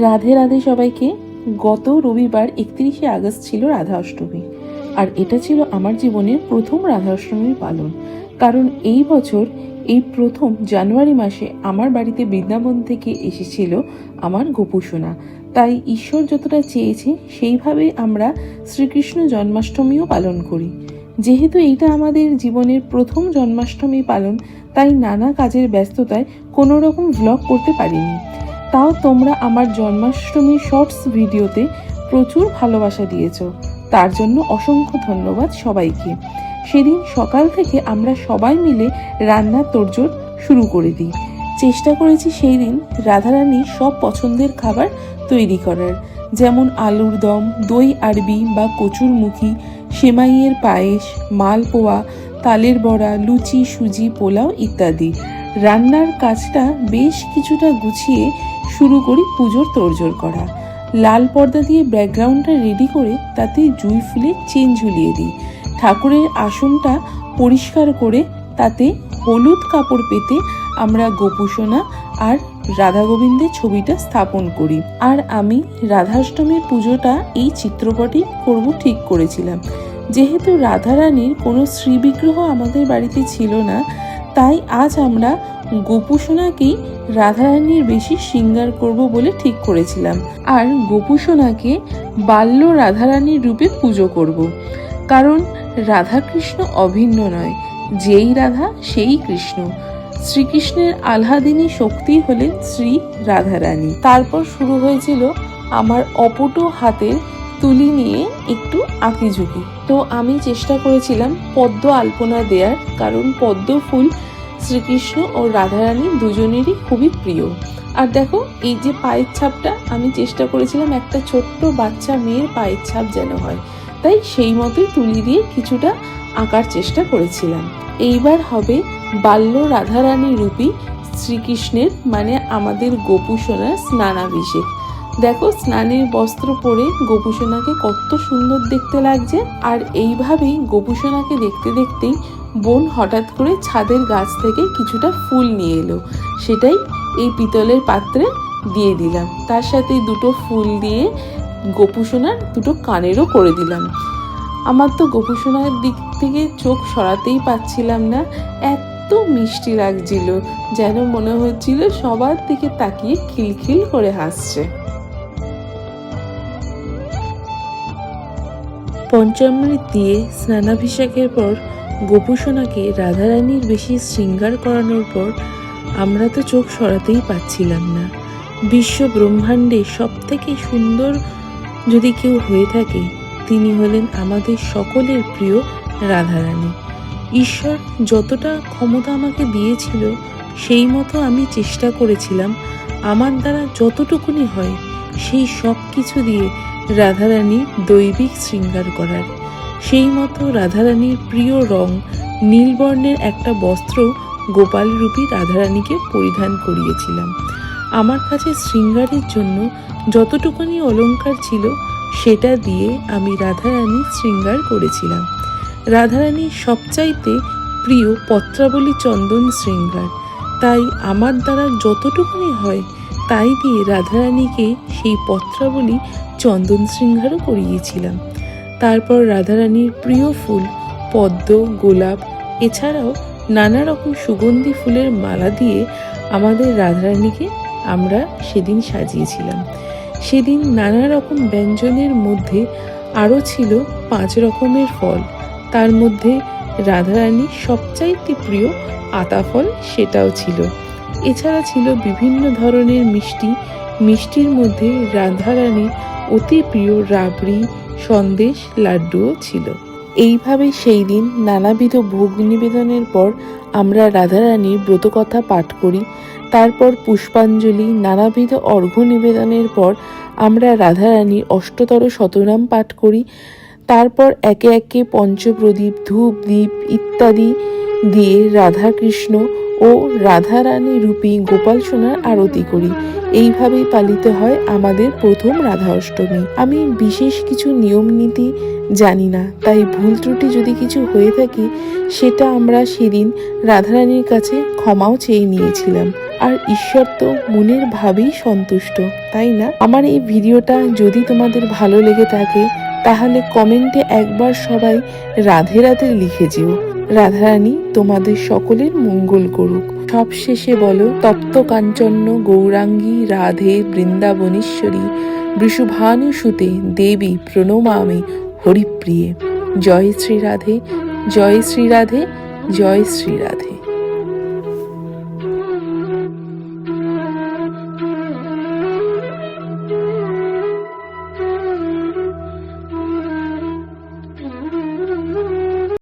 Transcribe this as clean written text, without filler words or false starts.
রাধে রাধে সবাইকে। গত রবিবার 31শে আগস্ট ছিল রাধা অষ্টমী, আর এটা ছিল আমার জীবনের প্রথম রাধা অষ্টমীর পালন। কারণ এই বছর এই প্রথম জানুয়ারি মাসে আমার বাড়িতে বৃন্দাবন থেকে এসেছিল আমার গোপুসোনা। তাই ঈশ্বর যতটা চেয়েছে সেইভাবে আমরা শ্রীকৃষ্ণ জন্মাষ্টমীও পালন করি। যেহেতু এইটা আমাদের জীবনের প্রথম জন্মাষ্টমী পালন, তাই নানা কাজের ব্যস্ততায় কোনো রকম ভ্লগ করতে পারিনি। তাও তোমরা আমার জন্মাষ্টমীর শর্টস ভিডিওতে প্রচুর ভালোবাসা দিয়েছ, তার জন্য অসংখ্য ধন্যবাদ সবাইকে। সেদিন সকাল থেকে আমরা সবাই মিলে রান্নার তোড়জোড় শুরু করে দিই। চেষ্টা করেছি সেই দিন রাধারানীর সব পছন্দের খাবার তৈরি করার, যেমন আলুর দম, দই আরবি বা কচুরমুখী, সেমাইয়ের পায়েস, মালপোয়া, তালের বড়া, লুচি, সুজি, পোলাও ইত্যাদি। রান্নার কাজটা বেশ কিছুটা গুছিয়ে শুরু করি পুজোর তোড়জোড় করা। লাল পর্দা দিয়ে ব্যাকগ্রাউন্ডটা রেডি করে তাতে জুঁই ফুলের চেন ঝুলিয়ে দিই। ঠাকুরের আসনটা পরিষ্কার করে তাতে হলুদ কাপড় পেতে আমরা গোপুসোনা আর রাধা গোবিন্দের ছবিটা স্থাপন করি। আর আমি রাধাষ্টমীর পুজোটা এই চিত্রপটেই করব ঠিক করেছিলাম। যেহেতু রাধারানীর কোনো শ্রীবিগ্রহ আমাদের বাড়িতে ছিল না, তাই আজ আমরা গোপুসোনাকেই রাধারানীর বেশি শৃঙ্গার করব বলে ঠিক করেছিলাম। আর গোপুসোনাকে বাল্য রাধারানীর রূপে পুজো করব, কারণ রাধাকৃষ্ণ অভিন্ন নয়, যেই রাধা সেই কৃষ্ণ। শ্রীকৃষ্ণের আহ্লাদিনী শক্তি হলেন শ্রী রাধারানী। তারপর শুরু হয়েছিল আমার অপটু হাতের তুলি নিয়ে একটু আঁকিঝুঁকি। তো আমি চেষ্টা করেছিলাম পদ্ম আলপনা দেওয়ার, কারণ পদ্ম ফুল শ্রীকৃষ্ণ ও রাধারানী দুজনেরই খুবই প্রিয়। আর দেখো, এই যে পায়ের ছাপটা, আমি চেষ্টা করেছিলাম একটা ছোট্ট বাচ্চা মেয়ের পায়ের ছাপ যেন হয়, তাই সেই মতোই তুলি দিয়ে কিছুটা আঁকার চেষ্টা করেছিলাম। এইবার হবে বাল্য রাধারানী রূপী শ্রীকৃষ্ণের, মানে আমাদের গোপুসোনার স্নানাভিষেক। দেখো, স্নানের বস্ত্র পরে গোপুসোনাকে কত সুন্দর দেখতে লাগছে। আর এইভাবেই গোপুসোনাকে দেখতে দেখতেই বোন হঠাৎ করে ছাদের গাছ থেকে কিছুটা ফুল নিয়ে এলো, সেটাই এই পিতলের পাত্রে দিয়ে দিলাম। তার সাথে দুটো ফুল দিয়ে গোপুসোনার দুটো কানেরও করে দিলাম। আমার তো গোপুসোনার দিক থেকে চোখ সরাতেই পাচ্ছিলাম না, এত মিষ্টি লাগছিল, যেন মনে হচ্ছিল সবার দিকে তাকিয়ে খিলখিল করে হাসছে। পঞ্চামৃত দিয়ে স্নানাভিষেকের পর গোপুসোনাকে রাধারানীর বেশি শৃঙ্গার করানোর পর আমরা তো চোখ সরাতেই পাচ্ছিলাম না। বিশ্ব ব্রহ্মাণ্ডে সব থেকে সুন্দর যদি কেউ হয়ে থাকে, তিনি হলেন আমাদের সকলের প্রিয় রাধারানী। ঈশ্বর যতটা ক্ষমতা আমাকে দিয়েছিল, সেই মতো আমি চেষ্টা করেছিলাম আমার দ্বারা যতটুকুনি হয় সেই সব কিছু দিয়ে রাধারানী দৈবিক শৃঙ্গার করার। সেই মতো রাধারানীর প্রিয় রং নীলবর্ণের একটা বস্ত্র গোপাল রূপী রাধারানীকে পরিধান করিয়েছিলাম। আমার কাছে শৃঙ্গারের জন্য যতটুকুনি অলংকার ছিল সেটা দিয়ে আমি রাধারানীর শৃঙ্গার করেছিলাম। রাধারানীর সবচাইতে প্রিয় পত্রাবলী চন্দন শৃঙ্গার, তাই আমার দ্বারা যতটুকুনি হয় তাই দিয়ে রাধারানীকে সেই পত্রাবলী চন্দন শৃঙ্গারও করিয়েছিলাম। তারপর রাধারানীর প্রিয় ফুল পদ্ম, গোলাপ, এছাড়াও নানা রকম সুগন্ধি ফুলের মালা দিয়ে আমাদের রাধারানীকে আমরা সেদিন সাজিয়েছিলাম। সেদিন নানা রকম ব্যঞ্জনের মধ্যে আরও ছিল 5 রকমের ফল, তার মধ্যে রাধারানীর সবচাইতে প্রিয় আতা ফল সেটাও ছিল। এছাড়া ছিল বিভিন্ন ধরনের মিষ্টি, মিষ্টির মধ্যে রাধারানীর অতি প্রিয় রাবড়ি, সন্দেশ, লাড্ডুও ছিল। এইভাবে সেই দিন নানাবিধ ভোগ নিবেদনের পর আমরা রাধারানীর ব্রতকথা পাঠ করি। তারপর পুষ্পাঞ্জলি, নানাবিধ অর্ঘ্য নিবেদনের পর আমরা রাধারানীর অষ্টতর শতনাম পাঠ করি। তারপর একে একে পঞ্চপ্রদীপ, ধূপ, দীপ ইত্যাদি দিয়ে রাধাকৃষ্ণ ও রাধারানী রূপী গোপাল সোনার আরতি করি। এইভাবেই পালিত হয় আমাদের প্রথম রাধা অষ্টমী। আমি বিশেষ কিছু নিয়ম নীতি জানি না, তাই ভুল ত্রুটি যদি কিছু হয়ে থাকে সেটা আমরা সেদিন রাধারানীর কাছে ক্ষমাও চেয়ে নিয়েছিলাম। আর ঈশ্বর তো মনের ভাবেই সন্তুষ্ট, তাই না? আমার এই ভিডিওটা যদি তোমাদের ভালো লেগে থাকে তাহলে কমেন্টে একবার সবাই রাধে রাধে লিখে যেও। রাধারানী তোমাদের সকলের মঙ্গল করুক। সবশেষে বলো, তপ্ত কাঞ্চন্য গৌরাঙ্গী রাধে বৃন্দাবনেশ্বরী বৃষভানুসুতে দেবী প্রণমামি হরিপ্রিয়ে। জয় শ্রী রাধে, জয় শ্রী রাধে, জয় শ্রী রাধে।